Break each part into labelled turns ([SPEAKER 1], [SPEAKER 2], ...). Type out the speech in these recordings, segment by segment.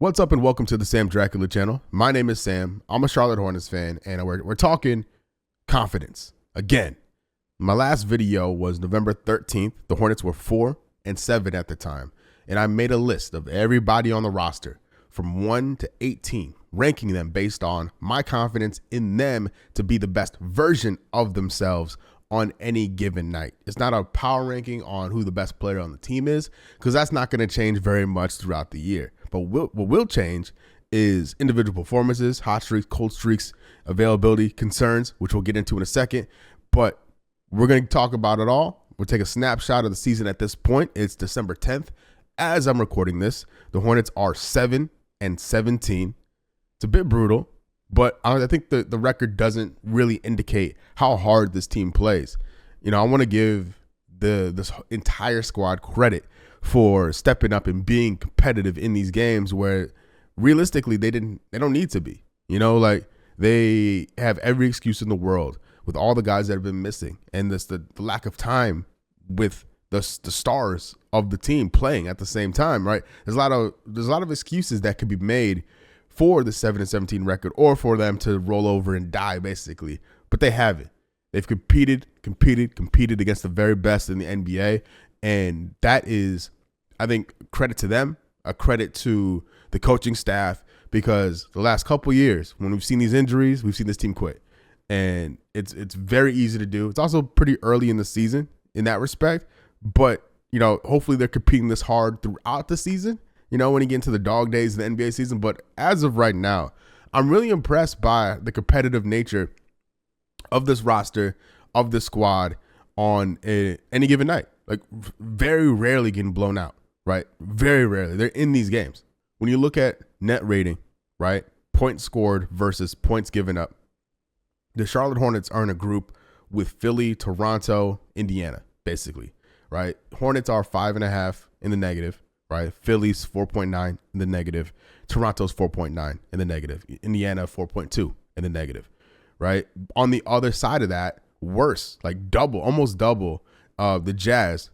[SPEAKER 1] What's up and welcome to the Sam Dracula channel. My name is Sam. I'm a Charlotte Hornets fan and we're talking confidence again. My last video was November 13th. The Hornets were 4-7 at the time. And I made a list of everybody on the roster from 1 to 18, ranking them based on my confidence in them to be the best version of themselves on any given night. It's not a power ranking on who the best player on the team is, because that's not going to change very much throughout the year. But what will change is individual performances, hot streaks, cold streaks, availability, concerns, which we'll get into in a second. But we're going to talk about it all. We'll take a snapshot of the season at this point. It's December 10th. As I'm recording this, the Hornets are 7-17. It's a bit brutal, but I think the record doesn't really indicate how hard this team plays. You know, I want to give this entire squad credit for stepping up and being competitive in these games where realistically they don't need to be. You know, like they have every excuse in the world with all the guys that have been missing and the lack of time with the stars of the team playing at the same time, right? There's a lot of excuses that could be made for the 7-17 record or for them to roll over and die basically, but they haven't. They've competed against the very best in the NBA. And that is, I think, credit to them, a credit to the coaching staff, because the last couple years, when we've seen these injuries, we've seen this team quit. And it's very easy to do. It's also pretty early in the season in that respect. But, you know, hopefully they're competing this hard throughout the season, you know, when you get into the dog days of the NBA season. But as of right now, I'm really impressed by the competitive nature of this roster, of this squad on any given night. Like, very rarely getting blown out, right? Very rarely. They're in these games. When you look at net rating, right, points scored versus points given up, the Charlotte Hornets are in a group with Philly, Toronto, Indiana, basically, right? Hornets are 5.5 in the negative, right? Philly's 4.9 in the negative. Toronto's 4.9 in the negative. Indiana, 4.2 in the negative, right? On the other side of that, worse, like double, almost double, the Jazz,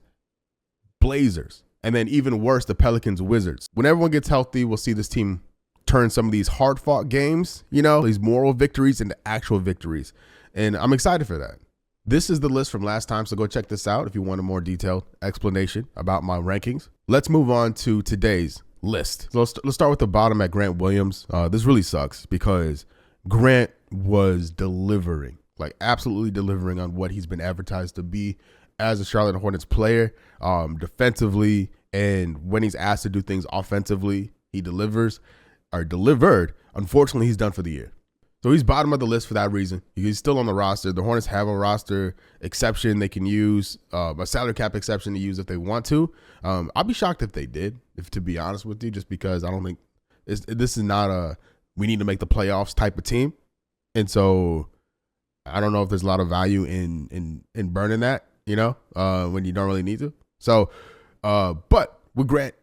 [SPEAKER 1] Blazers, and then even worse, the Pelicans, Wizards. When everyone gets healthy, we'll see this team turn some of these hard-fought games, you know, these moral victories into actual victories. And I'm excited for that. This is the list from last time, so go check this out if you want a more detailed explanation about my rankings. Let's move on to today's list. So let's start with the bottom at Grant Williams. This really sucks because Grant was delivering, like absolutely delivering on what he's been advertised to be as a Charlotte Hornets player, defensively, and when he's asked to do things offensively, he delivered. Unfortunately, he's done for the year. So he's bottom of the list for that reason. He's still on the roster. The Hornets have a roster exception they can use, a salary cap exception to use if they want to. I'll be shocked if they did, to be honest with you, just because I don't think this is not a we need to make the playoffs type of team. And so I don't know if there's a lot of value in burning that, you know, when you don't really need to. So, but with Grant,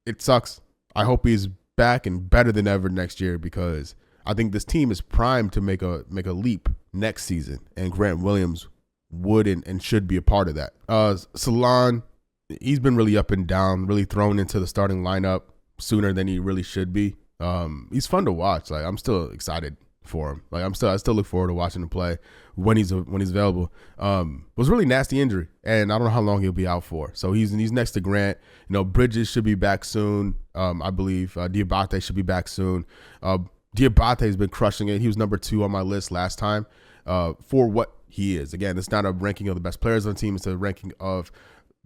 [SPEAKER 1] it sucks. I hope he's back and better than ever next year, because I think this team is primed to make a leap next season, and Grant Williams would and should be a part of that. Salon, he's been really up and down, really thrown into the starting lineup sooner than he really should be. He's fun to watch. Like, I'm still excited for him. Like, I still look forward to watching him play when he's available. It was a really nasty injury, and I don't know how long he'll be out for. So he's next to Grant. You know, Bridges should be back soon. I believe Diabate should be back soon. Diabate has been crushing it. He was number 2 on my list last time for what he is. Again, it's not a ranking of the best players on the team. It's a ranking of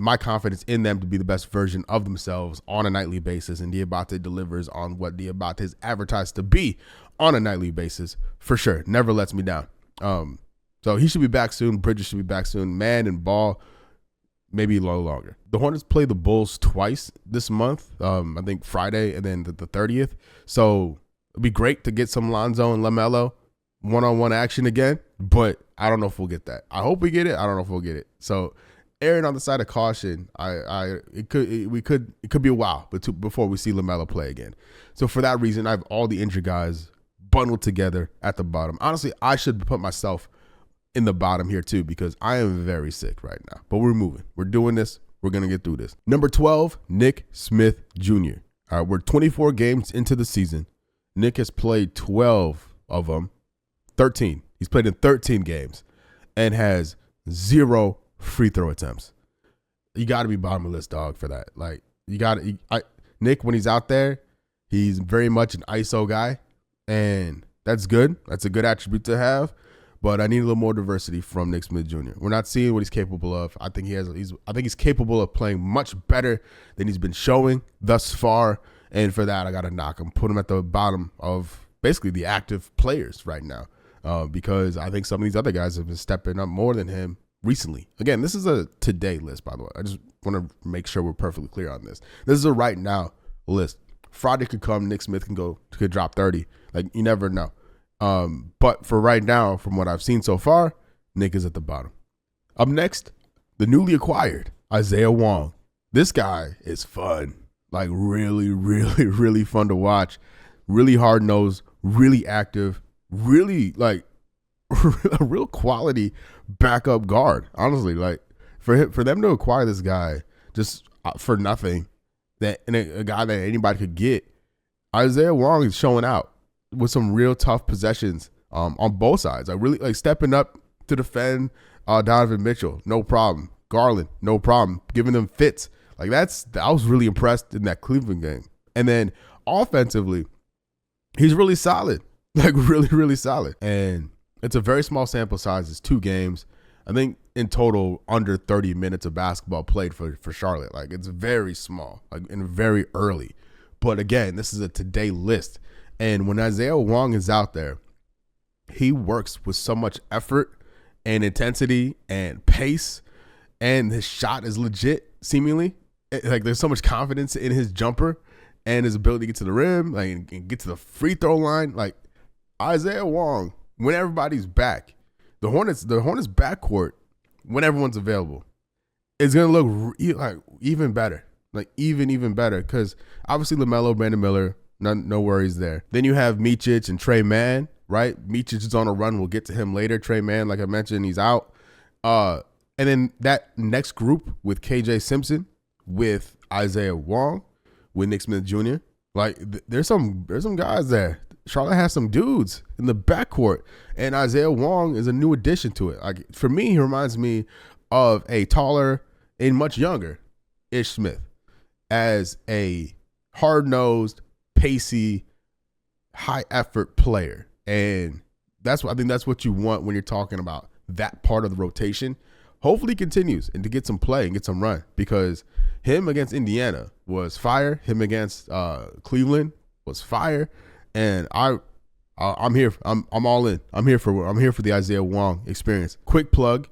[SPEAKER 1] my confidence in them to be the best version of themselves on a nightly basis. And Diabate delivers on what Diabate is advertised to be on a nightly basis for sure. Never lets me down. So he should be back soon. Bridges should be back soon. Man and Ball, maybe a little longer. The Hornets play the Bulls twice this month. I think Friday and then the 30th. So it'd be great to get some Lonzo and LaMelo one-on-one action again, but I don't know if we'll get that. I hope we get it. I don't know if we'll get it. So erring on the side of caution, it could be a while before we see LaMelo play again. So for that reason, I have all the injured guys bundled together at the bottom. Honestly, I should put myself in the bottom here too, because I am very sick right now. But we're moving. We're doing this. We're going to get through this. Number 12, Nick Smith Jr. We're 24 games into the season. Nick has played 12 of them. 13. He's played in 13 games and has 0 free throw attempts. You got to be bottom of the list, dog, for that. Like, you got to. Nick, when he's out there, he's very much an ISO guy, and that's good. That's a good attribute to have. But I need a little more diversity from Nick Smith Jr. We're not seeing what he's capable of. I think he's capable of playing much better than he's been showing thus far. And for that, I got to knock him, put him at the bottom of basically the active players right now, because I think some of these other guys have been stepping up more than him recently. Again, this is a today list, by the way. I just want to make sure we're perfectly clear on this. This is a right now list. Friday could come, Nick Smith could drop 30. Like, you never know. But for right now, from what I've seen so far, Nick is at the bottom. Up next, the newly acquired Isaiah Wong. This guy is fun. Like, really, really, really fun to watch. Really hard-nosed, really active, really, like, a real quality backup guard. Honestly, like, for them to acquire this guy just for nothing, and a guy that anybody could get, Isaiah Wong is showing out with some real tough possessions on both sides. Like, really, like, stepping up to defend Donovan Mitchell, no problem. Garland, no problem. Giving them fits. Like, I was really impressed in that Cleveland game. And then offensively, he's really solid. Like, really, really solid. And it's a very small sample size. It's 2 games. I think in total under 30 minutes of basketball played for Charlotte. Like, it's very small, like, and very early. But again, this is a today list. And when Isaiah Wong is out there, he works with so much effort and intensity and pace, and his shot is legit, seemingly. Like, there's so much confidence in his jumper and his ability to get to the rim, like, and get to the free throw line. Like, Isaiah Wong, when everybody's back, the Hornets backcourt, when everyone's available, is gonna look like even better, like even better. Because obviously LaMelo, Brandon Miller, no worries there. Then you have Micic and Trey Mann, right? Micic is on a run. We'll get to him later. Trey Mann, like I mentioned, he's out. And then that next group with KJ Simpson, with Isaiah Wong, with Nick Smith Jr. Like, there's some guys there. Charlotte has some dudes in the backcourt, and Isaiah Wong is a new addition to it. Like, for me, he reminds me of a taller and much younger Ish Smith as a hard-nosed, pacey, high-effort player. And I think that's what you want when you're talking about that part of the rotation. Hopefully continues and to get some play and get some run, because him against Indiana was fire. Him against Cleveland was fire. And I'm here. I'm all in. I'm here for the Isaiah Wong experience. Quick plug.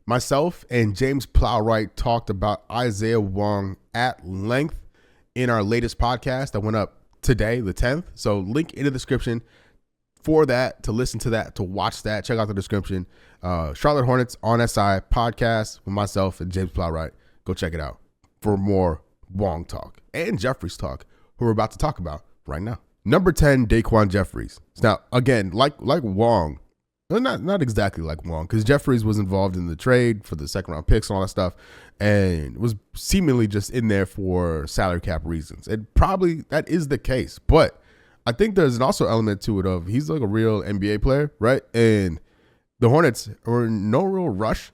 [SPEAKER 1] Myself and James Plowright talked about Isaiah Wong at length in our latest podcast that went up today, the 10th. So link in the description for that, to listen to that, to watch that. Check out the description. Charlotte Hornets on SI podcast with myself and James Plowright. Go check it out for more Wong talk and Jeffries talk, who we're about to talk about right now. Number 10, Daquan Jeffries. Now, again, like Wong, not exactly like Wong, because Jeffries was involved in the trade for the second round picks and all that stuff, and was seemingly just in there for salary cap reasons. And probably that is the case, but I think there's an also element to it of he's like a real NBA player, right? And the Hornets are in no real rush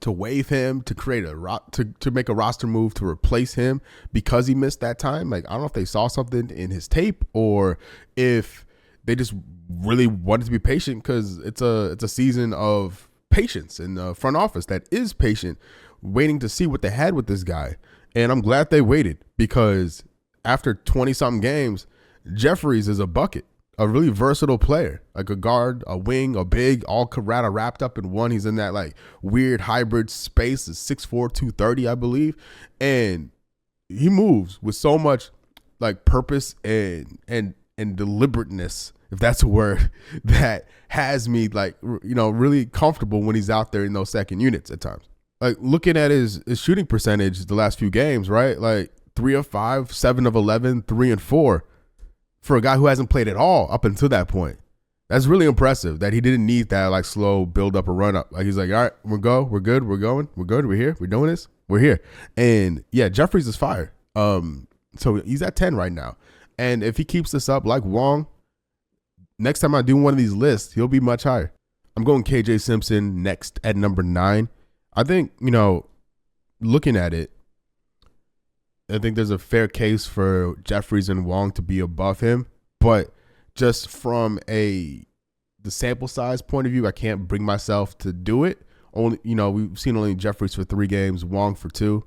[SPEAKER 1] to waive him, to create to make a roster move to replace him because he missed that time. Like, I don't know if they saw something in his tape or if they just really wanted to be patient, because it's a season of patience in the front office that is patient, waiting to see what they had with this guy. And I'm glad they waited, because after 20-something games, Jeffries is a bucket. A really versatile player, like a guard, a wing, a big, all wrapped up in one. He's in that like weird hybrid space, is 6'4", 230, I believe. And he moves with so much like purpose and deliberateness, if that's a word, that has me like, really comfortable when he's out there in those second units at times. Like, looking at his shooting percentage the last few games, right? Like 3 of 5, 7 of 11, 3 and 4. For a guy who hasn't played at all up until that point. That's really impressive that he didn't need that like slow build up or run up. Like, he's like, all right, we're good, we're good, we're here, we're doing this, we're here. And yeah, Jeffries is fire. So he's at 10 right now. And if he keeps this up like Wong, next time I do one of these lists, he'll be much higher. I'm going KJ Simpson next at number 9. I think, looking at it, I think there's a fair case for Jeffries and Wong to be above him. But just from the sample size point of view, I can't bring myself to do it. Only, we've seen only Jeffries for 3 games, Wong for 2.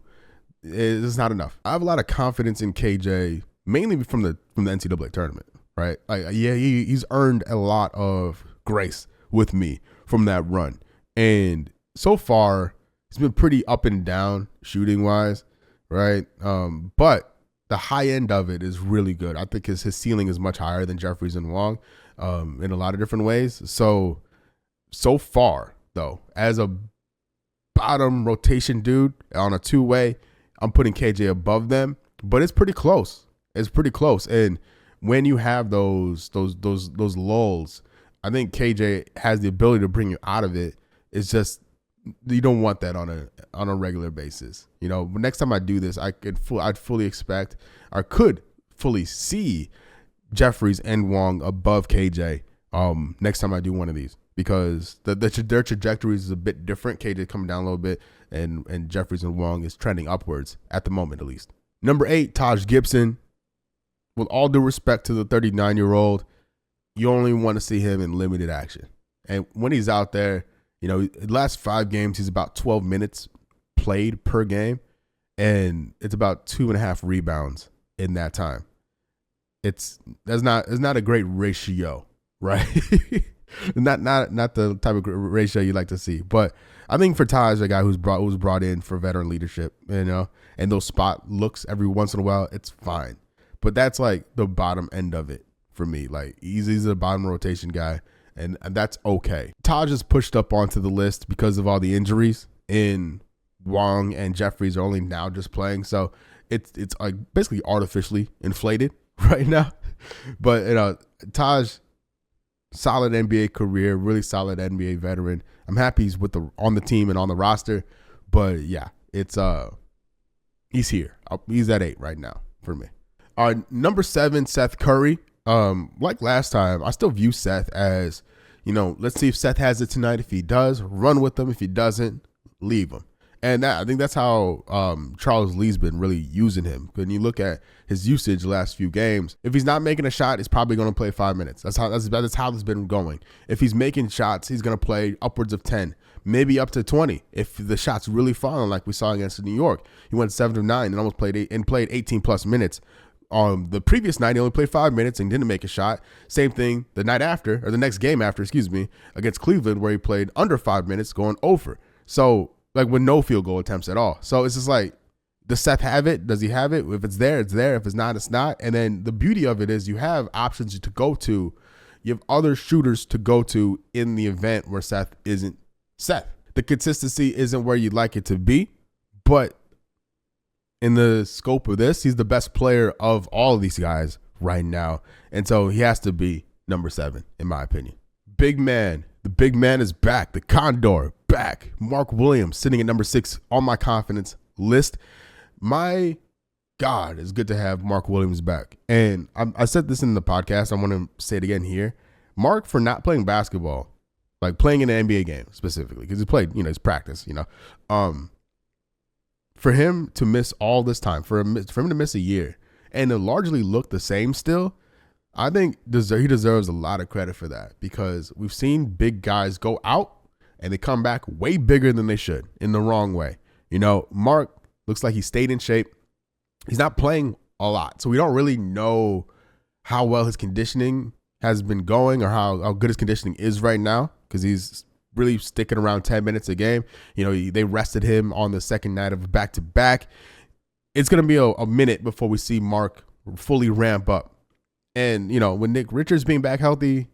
[SPEAKER 1] It's not enough. I have a lot of confidence in KJ, mainly from the NCAA tournament, right? He's earned a lot of grace with me from that run, and so far he's been pretty up and down shooting wise, right? But the high end of it is really good. I think his ceiling is much higher than Jeffries and Wong, in a lot of different ways. So far though, as a bottom rotation dude on a 2-way, I'm putting KJ above them, but it's pretty close. It's pretty close. And when you have those lulls, I think KJ has the ability to bring you out of it. It's just you don't want that on a regular basis. But next time I do this, I'd fully expect, or could fully see, Jeffries and Wong above KJ next time I do one of these, because their trajectories is a bit different. KJ coming down a little bit, and Jeffries and Wong is trending upwards at the moment, at least. Number 8, Taj Gibson. With all due respect to the 39-year-old, you only want to see him in limited action. And when he's out there, the last 5 games, he's about 12 minutes played per game, and it's about 2.5 rebounds in that time. It's not a great ratio, right? not the type of ratio you like to see. But I think for Taj, a guy who's brought in for veteran leadership, and those spot looks every once in a while, it's fine. But that's like the bottom end of it for me. Like he's a bottom rotation guy, and that's okay. Taj is pushed up onto the list because of all the injuries, and Wong and Jeffries are only now just playing. So it's like basically artificially inflated right now. But Taj, solid NBA career, really solid NBA veteran. I'm happy he's on the team and on the roster. But yeah, it's he's here. He's at 8 right now for me. Number 7, Seth Curry. Like last time, I still view Seth as, let's see if Seth has it tonight. If he does, run with him. If he doesn't, leave him. And I think that's how Charles Lee's been really using him. When you look at his usage the last few games, if he's not making a shot, he's probably going to play 5 minutes. That's how it's been going. If he's making shots, he's going to play upwards of 10, maybe up to 20. If the shots really falling, like we saw against New York, he went 7 of 9 and almost played 18 plus minutes. The previous night, he only played 5 minutes and didn't make a shot. Same thing the night after, or the next game after, against Cleveland, where he played under 5 minutes, going over. So, like, with no field goal attempts at all. So it's just like, does Seth have it? Does he have it? If it's there, it's there. If it's not, it's not. And then the beauty of it is you have options to go to. You have other shooters to go to in the event where Seth isn't Seth. The consistency isn't where you'd like it to be, but in the scope of this, he's the best player of all of these guys right now. And so he has to be number 7, in my opinion. Big man. The big man is back. The Condor back. Mark Williams sitting at number 6 on my confidence list. My God, it's good to have Mark Williams back. And I said this in the podcast. I want to say it again here. Mark, for not playing basketball, like playing in an NBA game specifically, because he played, his practice, for him to miss all this time, for him to miss a year and to largely look the same still, I think he deserves a lot of credit for that, because we've seen big guys go out and they come back way bigger than they should in the wrong way. Mark looks like he stayed in shape. He's not playing a lot, so we don't really know how well his conditioning has been going or how good his conditioning is right now, because he's really sticking around 10 minutes a game. They rested him on the second night of a back-to-back. It's going to be a minute before we see Mark fully ramp up. And, when Nick Richards being back healthy,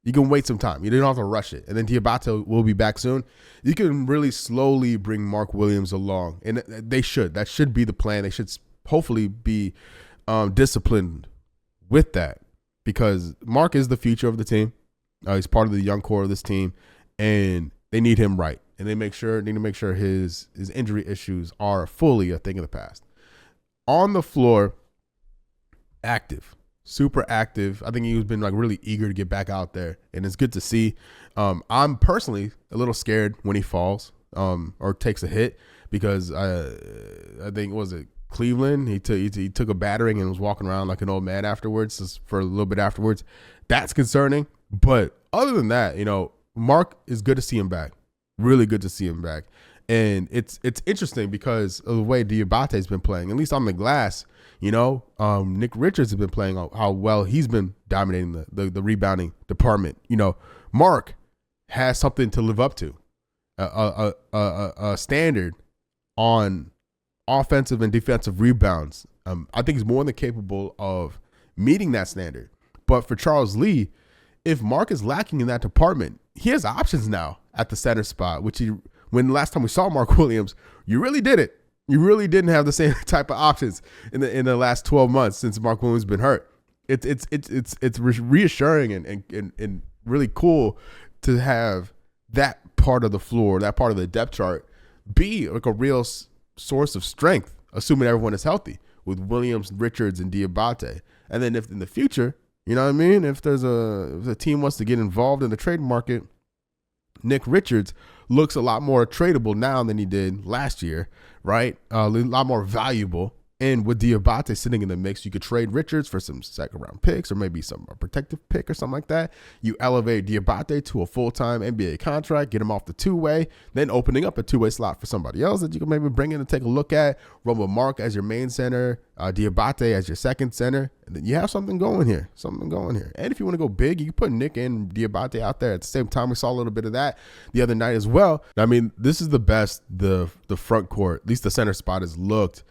[SPEAKER 1] you can wait some time. You don't have to rush it. And then Diabato will be back soon. You can really slowly bring Mark Williams along. And they should. That should be the plan. They should hopefully be disciplined with that, because Mark is the future of the team. He's part of the young core of this team. And they need him right, and they need to make sure his injury issues are fully a thing of the past. On the floor, active, super active. I think he's been like really eager to get back out there, and it's good to see. I'm personally a little scared when he falls or takes a hit because I think was it Cleveland. He took a battering and was walking around like an old man afterwards, just for a little bit afterwards. That's concerning. But other than that, Mark is good to see him back. Really good to see him back. And it's interesting because of the way Diabate's been playing, at least on the glass. Nick Richards has been playing how well he's been dominating the rebounding department. Mark has something to live up to, a standard on offensive and defensive rebounds. I think he's more than capable of meeting that standard. But for Charles Lee, if Mark is lacking in that department, he has options now at the center spot, when last time we saw Mark Williams, you really did it. You really didn't have the same type of options in the last 12 months since Mark Williams has been hurt. It's reassuring and really cool to have that part of the floor, that part of the depth chart, be like a real source of strength, assuming everyone is healthy, with Williams, Richards, and Diabate. And then if in the future, if there's if the team wants to get involved in the trade market, Nick Richards looks a lot more tradable now than he did last year, right? A lot more valuable. And with Diabate sitting in the mix, you could trade Richards for some second-round picks or maybe a protective pick or something like that. You elevate Diabate to a full-time NBA contract, get him off the two-way, then opening up a two-way slot for somebody else that you can maybe bring in and take a look at. Run with Mark as your main center, Diabate as your second center, and then you have something going here. And if you want to go big, you can put Nick and Diabate out there at the same time. We saw a little bit of that the other night as well. I mean, this is the best the front court, at least the center spot, has looked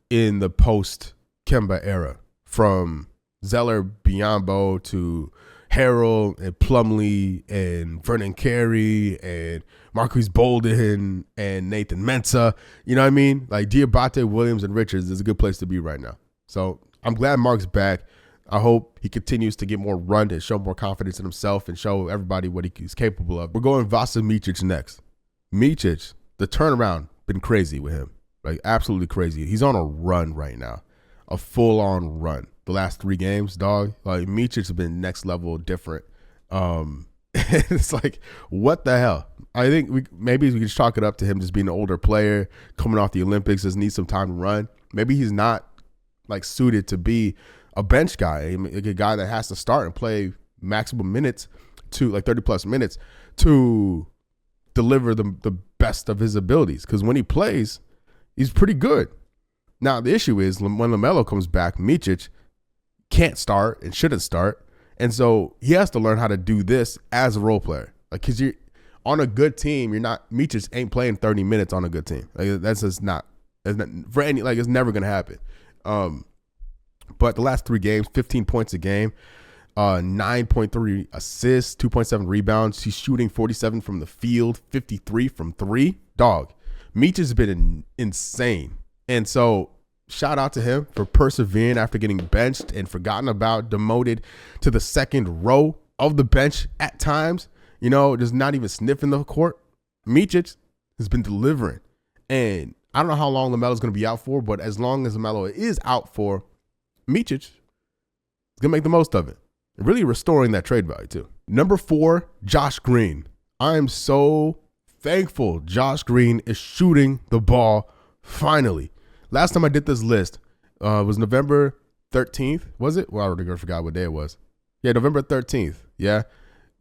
[SPEAKER 1] in the post-Kemba era, from Zeller, Biyombo to Harrell and Plumlee and Vernon Carey and Marquise Bolden and Nathan Mensah. You know what I mean? Like Diabate, Williams, and Richards is a good place to be right now. So I'm glad Mark's back. I hope he continues to get more run and show more confidence in himself and show everybody what he's capable of. We're going Vasa Micic next. Micic, the turnaround, been crazy with him. Like absolutely crazy. He's on a run right now, a full-on run. The last 3 games, dog. Like Micic has been next level different. It's like, what the hell? I think maybe we can just chalk it up to him just being an older player coming off the Olympics, just needs some time to run. Maybe he's not like suited to be a bench guy, like a guy that has to start and play maximum minutes to like 30+ minutes to deliver the best of his abilities. Because when he plays, he's pretty good. Now, the issue is when LaMelo comes back, Micic can't start and shouldn't start. And so he has to learn how to do this as a role player. Like, because you're on a good team, Micic ain't playing 30 minutes on a good team. Like, that's just not for any, like, it's never going to happen. But the last 3 games, 15 points a game, 9.3 assists, 2.7 rebounds. He's shooting 47 from the field, 53 from 3. Dog. Meach has been insane. And so shout out to him for persevering after getting benched and forgotten about, demoted to the second row of the bench at times, just not even sniffing the court. Micic has been delivering. And I don't know how long LaMelo is going to be out for, but as long as LaMelo is out for, Micic is going to make the most of it. Really restoring that trade value too. Number 4, Josh Green. I'm so thankful Josh Green is shooting the ball finally. Last time I did this list was November 13th. Was it? Well, I already forgot what day it was. Yeah, November 13th. Yeah.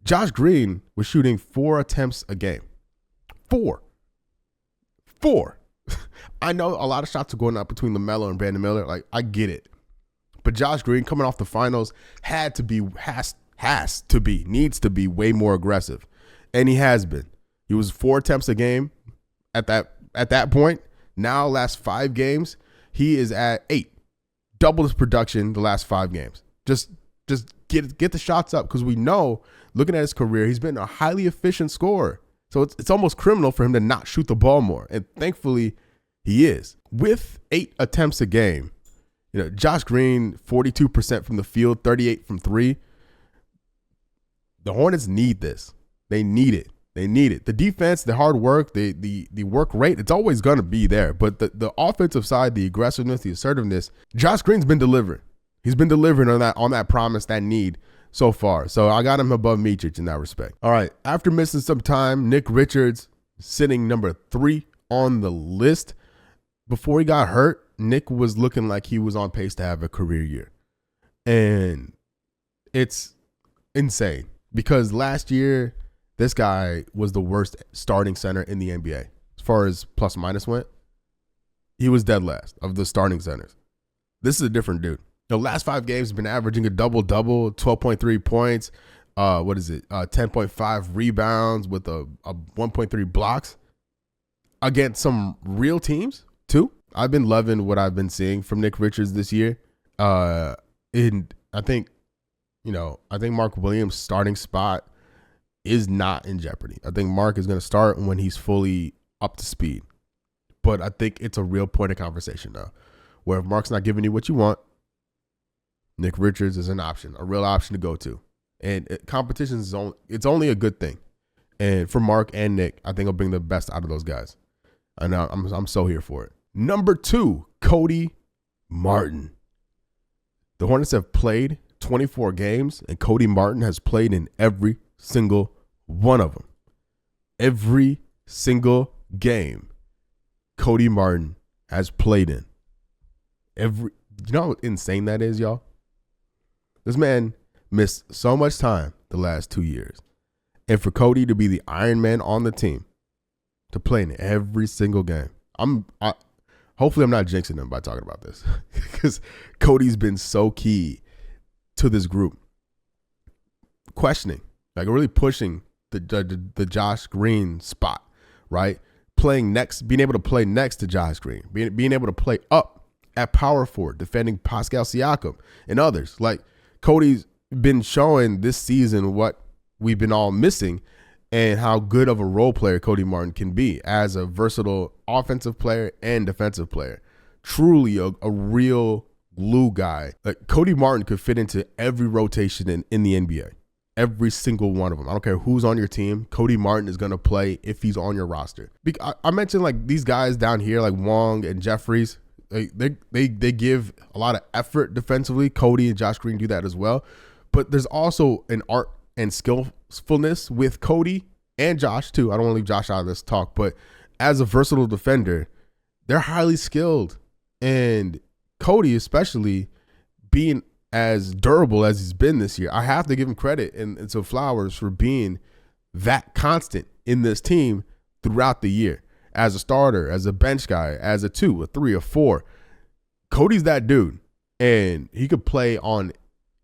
[SPEAKER 1] Josh Green was shooting 4 attempts a game. 4. I know a lot of shots are going up between LaMelo and Brandon Miller. Like, I get it. But Josh Green coming off the finals needs to be way more aggressive. And he has been. He was 4 attempts a game at that point. Now, last 5 games, he is at 8. Double his production the last 5 games. Just get the shots up, because we know, looking at his career, he's been a highly efficient scorer. So it's almost criminal for him to not shoot the ball more. And thankfully, he is. With 8 attempts a game, Josh Green, 42% from the field, 38 from 3. The Hornets need this. They need it. The defense, the hard work, the work rate, it's always going to be there. But the offensive side, the aggressiveness, the assertiveness, Josh Green's been delivering. He's been delivering on that promise, that need so far. So I got him above Mitric in that respect. All right. After missing some time, Nick Richards sitting number 3 on the list. Before he got hurt, Nick was looking like he was on pace to have a career year. And it's insane because last year, this guy was the worst starting center in the NBA. As far as plus minus went, he was dead last of the starting centers. This is a different dude. The last 5 games have been averaging a double-double, 12.3 points, 10.5 rebounds with a 1.3 blocks against some real teams too. I've been loving what I've been seeing from Nick Richards this year. And I think Mark Williams' starting spot is not in jeopardy. I think Mark is going to start when he's fully up to speed. But I think it's a real point of conversation now, where if Mark's not giving you what you want, Nick Richards is an option, a real option to go to. And competition it's only a good thing. And for Mark and Nick, I think it'll bring the best out of those guys. And I'm so here for it. Number 2, Cody Martin. The Hornets have played 24 games, and Cody Martin has played in every single one of them. Every single game Cody Martin has played in. You know how insane that is, y'all? This man missed so much time the last 2 years. And for Cody to be the Iron Man on the team, to play in every single game. Hopefully I'm not jinxing him by talking about this because Cody's been so key to this group. Questioning, like really pushing the Josh Green spot, right? Being able to play next to Josh Green, being able to play up at power forward, defending Pascal Siakam and others. Like Cody's been showing this season what we've been all missing and how good of a role player Cody Martin can be as a versatile offensive player and defensive player. Truly a real glue guy. Like Cody Martin could fit into every rotation in the NBA. Every single one of them. I don't care who's on your team. Cody Martin is going to play if he's on your roster. I mentioned like these guys down here like Wong and Jeffries. They give a lot of effort defensively. Cody and Josh Green do that as well. But there's also an art and skillfulness with Cody and Josh too. I don't want to leave Josh out of this talk, but as a versatile defender, they're highly skilled. And Cody, especially being as durable as he's been this year, I have to give him credit and some flowers for being that constant in this team throughout the year. As a starter, as a bench guy, as a 2, a 3, a 4. Cody's that dude. And he could play on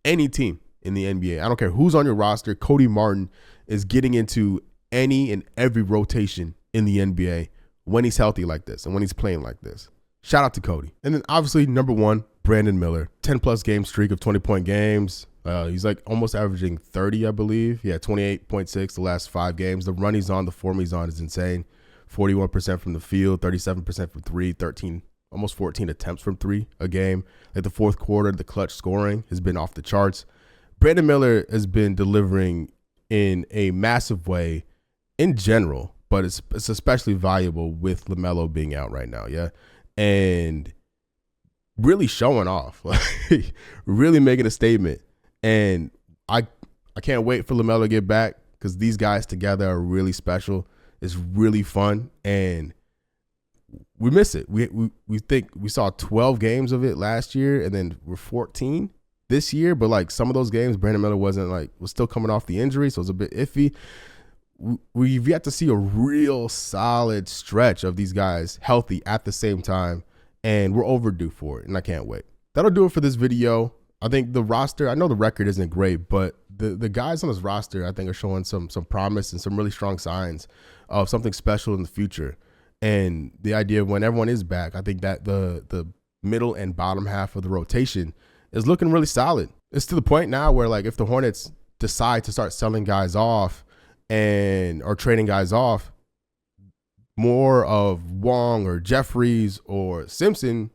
[SPEAKER 1] any team in the NBA. I don't care who's on your roster. Cody Martin is getting into any and every rotation in the NBA when he's healthy like this and when he's playing like this. Shout out to Cody. And then obviously number 1, Brandon Miller. 10-plus game streak of 20-point games. He's like almost averaging 30, I believe. Yeah, 28.6 the last 5 games. The run he's on, the form he's on is insane. 41% from the field, 37% from 3, almost 14 attempts from 3 a game. Like the fourth quarter, the clutch scoring has been off the charts. Brandon Miller has been delivering in a massive way in general, but it's especially valuable with LaMelo being out right now, yeah? And really showing off, like really making a statement. And I can't wait for LaMelo to get back because these guys together are really special. It's really fun, and we miss it. We think we saw 12 games of it last year, and then we're 14 this year. But like some of those games, Brandon Miller was still coming off the injury, so it was a bit iffy. We've yet to see a real solid stretch of these guys healthy at the same time, and we're overdue for it, and I can't wait. That'll do it for this video. I think the roster, I know the record isn't great, but the guys on this roster, I think, are showing some promise and some really strong signs of something special in the future. And the idea of when everyone is back, I think that the middle and bottom half of the rotation is looking really solid. It's to the point now where like if the Hornets decide to start selling guys off or trading guys off, more of Wong or Jeffries or Simpson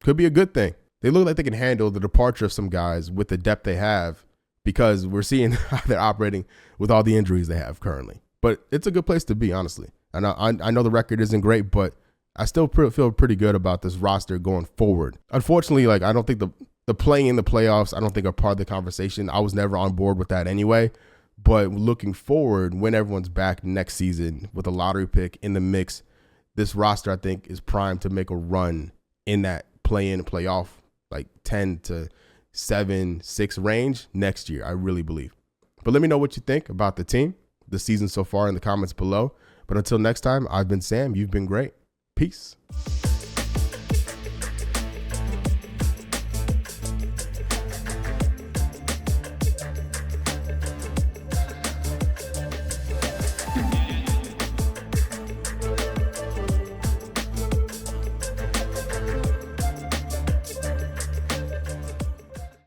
[SPEAKER 1] could be a good thing. They look like they can handle the departure of some guys with the depth they have because we're seeing how they're operating with all the injuries they have currently. But it's a good place to be, honestly. And I know the record isn't great, but I still feel pretty good about this roster going forward. Unfortunately, like I don't think the playing in the playoffs, I don't think are part of the conversation. I was never on board with that anyway. But looking forward, when everyone's back next season with a lottery pick in the mix, this roster I think is primed to make a run in that play-in, playoff, like 10 to 7, 6 range next year. I really believe. But let me know what you think about the team, the season so far in the comments below. But until next time, I've been Sam. You've been great. Peace.